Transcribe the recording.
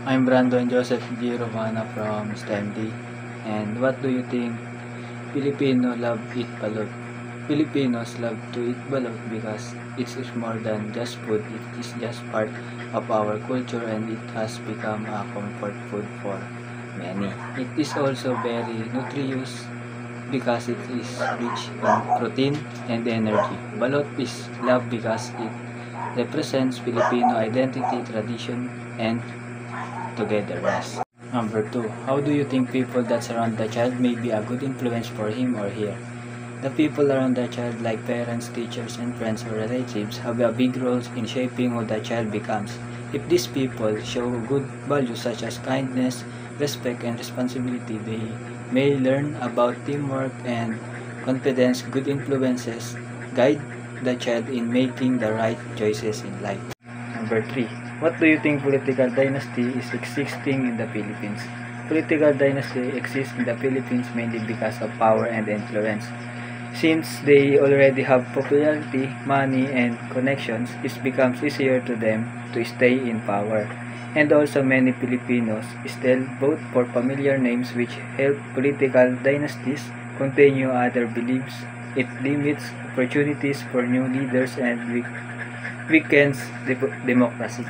I'm Brandon Joseph G. Romana from STEMD. And what do you think Filipino love eat balot? Filipinos love to eat balot because it is more than just food. It is just part of our culture and it has become a comfort food for many. It is also very nutritious because it is rich in protein and energy. Balot is loved because it represents Filipino identity, tradition, and togetherness. Number 2. How do you think people that surround the child may be a good influence for him or her? The people around the child, like parents, teachers, and friends or relatives, have a big role in shaping who the child becomes. If these people show good values such as kindness, respect, and responsibility, they may learn about teamwork and confidence. Good influences guide the child in making the right choices in life. Number 3. What do you think political dynasty is existing in the Philippines? Political dynasty exists in the Philippines mainly because of power and influence. Since they already have popularity, money, and connections, it becomes easier to them to stay in power. And also many Filipinos still vote for familiar names which help political dynasties continue other beliefs. It limits opportunities for new leaders and weakens democracy.